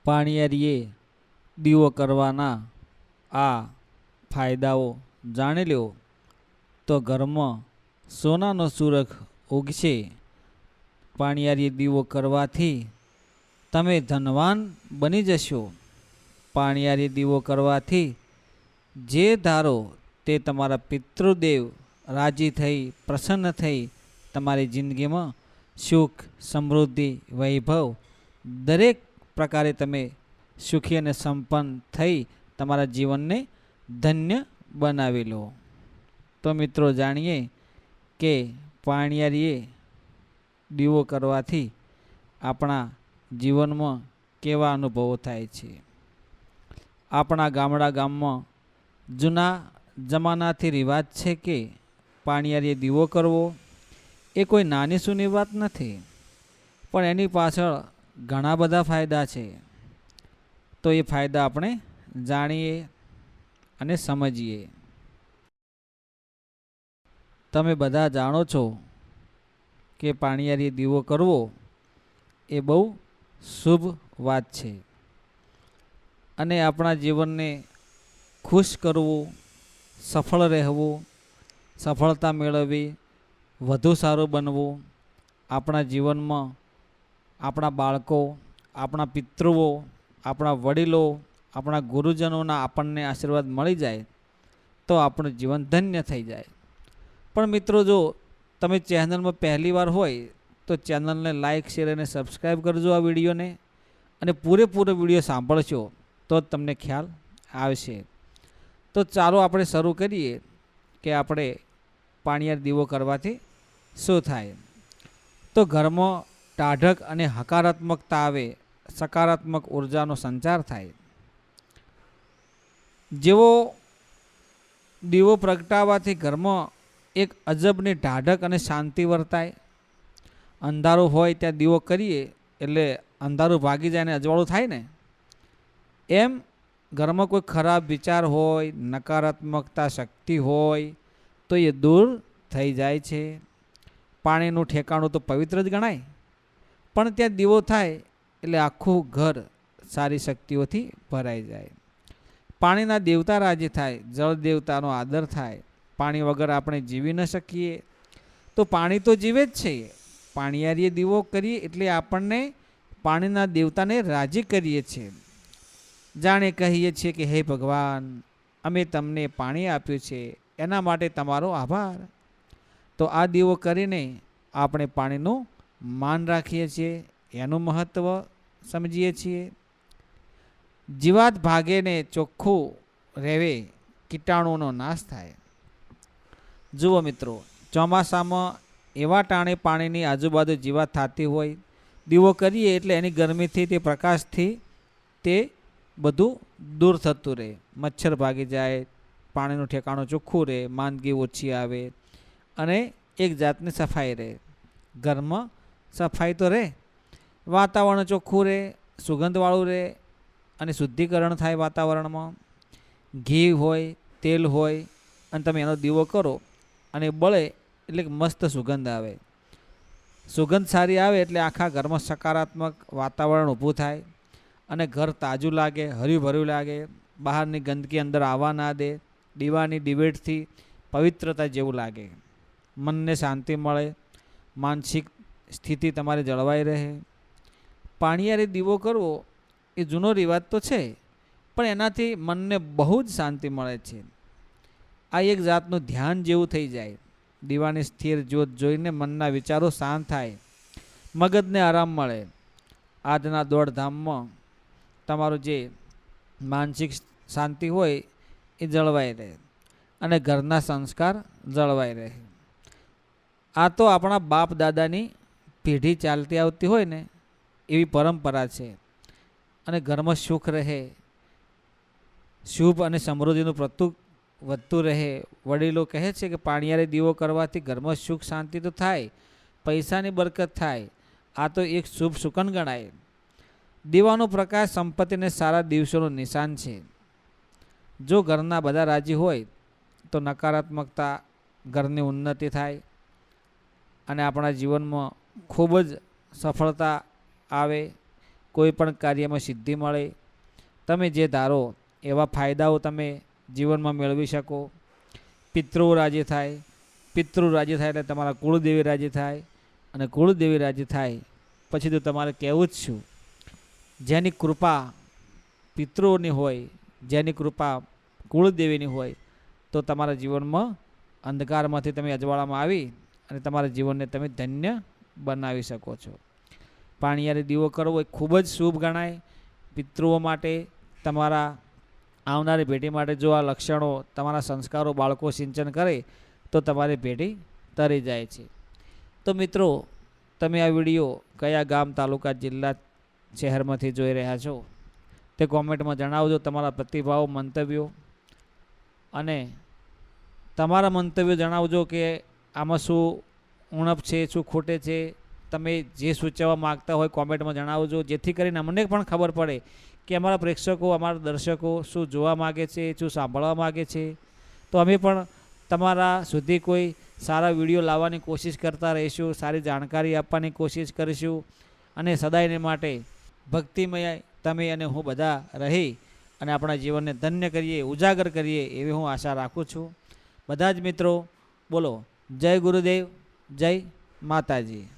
પાણિયારીએ દીવો કરવાના આ ફાયદાઓ જાણી લો તો ઘરમાં સોનાનો સૂરજ ઉગશે। પાણિયારીએ દીવો કરવાથી તમે ધનવાન બની જશો। પાણિયારીએ દીવો કરવાથી જે ધારો તે તમારા પિતૃદેવ રાજી થઈ પ્રસન્ન થઈ તમારી જિંદગીમાં સુખ સમૃદ્ધિ વૈભવ દરેક પ્રકારે તમે સુખી અને સંપન્ન થઈ તમારા જીવનને ધન્ય બનાવી લો। તો મિત્રો જાણીએ કે પાણિયારીએ દીવો કરવાથી આપણા જીવનમાં કેવા અનુભવો થાય છે। આપણા ગામમાં જૂના જમાનાથી રિવાજ છે કે પાણિયારીએ દીવો કરવો એ કોઈ નાની સૂની વાત નથી, પણ એની પાછળ ઘણા બધા ફાયદા છે। તો એ ફાયદા આપણે જાણીએ અને સમજીએ। તમે બધા જાણો છો કે પાણિયારીએ દીવો કરવો એ બહુ શુભ વાત છે અને આપણા જીવનને ખુશ કરવું, સફળ રહેવું, સફળતા મેળવવી, વધુ સારું બનવું, આપણા જીવનમાં આપણા બાળકો, આપણા પિતૃઓ, આપણા વડીલો, આપણા ગુરુજનોના આપણને આશીર્વાદ મળી જાય તો આપણું જીવન ધન્ય થઈ જાય। પણ મિત્રો જો તમે ચેનલમાં પહેલી વાર હોય તો ચેનલને લાઇક શેર અને સબસ્ક્રાઈબ કરજો આ વિડીયોને, અને પૂરેપૂરો વિડીયો સાંભળશો તો જ તમને ખ્યાલ આવશે। તો ચાલો આપણે શરૂ કરીએ કે આપણે પાણિયાર દીવો કરવાથી શું થાય। તો ઘરમાં ટાઢક અને હકારાત્મકતા આવે, સકારાત્મક ઉર્જાનો સંચાર થાય। જેવો દીવો પ્રગટાવવાથી ઘરમાં એક અજબની ટાઢક અને શાંતિ વર્તાય। અંધારું હોય ત્યાં દીવો કરીએ એટલે અંધારું ભાગી જાય ને અજવાળું થાય ને, એમ ઘરમાં કોઈ ખરાબ વિચાર હોય, નકારાત્મકતા શક્તિ હોય તો એ દૂર થઈ જાય છે। પાણીનું ઠેકાણું તો પવિત્ર જ ગણાય, પણ ત્યાં દીવો થાય એટલે આખું ઘર સારી શક્તિઓથી ભરાઈ જાય। પાણીના દેવતા રાજી થાય, જળ દેવતાનો આદર થાય। પાણી વગર આપણે જીવી ન શકીએ, તો પાણી તો જીવે જ છે। પાણિયારીએ દીવો કરીએ એટલે આપણને પાણીના દેવતાને રાજી કરીએ છીએ। જાણે કહીએ છીએ કે હે ભગવાન, અમે તમને પાણી આપ્યું છે એના માટે તમારો આભાર। તો આ દીવો કરીને આપણે પાણીનું માન રાખીએ છીએ, એનું મહત્ત્વ સમજીએ છીએ। જીવાત ભાગે ને ચોખ્ખું રહેવે, કીટાણુનો નાશ થાય। જુઓ મિત્રો, ચોમાસામાં એવા ટાણે પાણીની આજુબાજુ જીવાત થતી હોય, દીવો કરીએ એટલે એની ગરમીથી તે પ્રકાશથી તે બધું દૂર થતું રહે, મચ્છર ભાગી જાય, પાણીનું ઠેકાણું ચોખ્ખું રહે, માંદગી ઓછી આવે અને એક જાતની સફાઈ રહે। ઘરમાં સફાઈ તો રહે, વાતાવરણ ચોખ્ખું રહે, સુગંધવાળું રહે અને શુદ્ધિકરણ થાય વાતાવરણમાં। ઘી હોય, તેલ હોય અને તમે એનો દીવો કરો અને બળે એટલે મસ્ત સુગંધ આવે। સુગંધ સારી આવે એટલે આખા ઘરમાં સકારાત્મક વાતાવરણ ઊભું થાય અને ઘર તાજું લાગે, હર્યું ભર્યું લાગે, બહારની ગંદકી અંદર આવવા ના દે, દીવાની દિવેટથી પવિત્રતા જેવું લાગે, મનને શાંતિ મળે, માનસિક સ્થિતિ તમારી જળવાઈ રહે। પાણિયારી દીવો કરવો એ જૂનો રિવાજ તો છે, પણ એનાથી મનને બહુ જ શાંતિ મળે છે। આ એક જાતનું ધ્યાન જેવું થઈ જાય। દીવાની સ્થિર જ્યોત જોઈને મનના વિચારો શાંત થાય, મગજને આરામ મળે। આજના દોડધામમાં તમારું જે માનસિક શાંતિ હોય એ જળવાઈ રહે અને ઘરના સંસ્કાર જળવાઈ રહે। આ તો આપણા બાપ દાદાની પેઢી ચાલતી આવતી હોય ને એવી પરંપરા છે અને ઘરમાં સુખ રહે, શુભ અને સમૃદ્ધિનું પ્રતીક વધતું રહે। વડીલો કહે છે કે પાણિયારે દીવો કરવાથી ઘરમાં સુખ શાંતિ તો થાય, પૈસાની બરકત થાય। આ તો એક શુભ શુકન ગણાય। દીવાનો પ્રકાશ સંપત્તિને સારા દિવસોનું નિશાન છે। જો ઘરના બધા રાજી હોય તો નકારાત્મકતા ઘરની ઉન્નતિ થાય અને આપણા જીવનમાં ખૂબ જ સફળતા આવે, કોઈ પણ કાર્યમાં સિદ્ધિ મળે, તમે જે ધારો એવા ફાયદાઓ તમે જીવનમાં મેળવી શકો, પિતૃઓ રાજી થાય, પિતૃ રાજી થાય એટલે તમારા કુળદેવી રાજી થાય, અને કુળદેવી રાજી થાય પછી તો તમારે કહેવું જ છું, જેની કૃપા પિતૃઓની હોય, જેની કૃપા કુળદેવીની હોય, તો તમારા જીવનમાં અંધકારમાંથી તમે અજવાળામાં આવી અને તમારા જીવનને તમે ધન્ય બનાવી શકો છો. પાણીયારે દીવો કરવો એ ખૂબ જ શુભ ગણાય. પિતૃઓ માટે, તમારા આવનારી પેઢી માટે જો આ લક્ષણો, તમારા સંસ્કારો બાળકો સિંચન કરે તો તમારી પેઢી તરી જાય છે. તો મિત્રો, તમે આ વિડીયો કયા ગામ, તાલુકા, જિલ્લા, શહેરમાંથી જોઈ રહ્યા છો તે કોમેન્ટમાં જણાવજો તમારા પ્રતિભાવ, મંતવ્યો, અને તમારા મંતવ્યો જણાવજો કે આમાં શું ઉણપ છે, શું ખોટે છે. તમે જે સૂચવવા માગતા હોય કોમેન્ટમાં જણાવજો, જેથી કરીને અમને પણ ખબર પડે કે અમારા પ્રેક્ષકો, અમારા દર્શકો શું જોવા માગે છે, શું સાંભળવા માગે છે. તો અમે પણ તમારા સુધી કોઈ સારા વિડીયો લાવવાની કોશિશ કરતા રહીશું, સારી જાણકારી આપવાની કોશિશ કરીશું, અને સદાયને માટે ભક્તિમય તમે અને હું બધા રહી અને આપણા જીવનને ધન્ય કરીએ, ઉજાગર કરીએ એવી હું આશા રાખું છું. બધા જ મિત્રો બોલો જય ગુરુદેવ, જય માતાજી.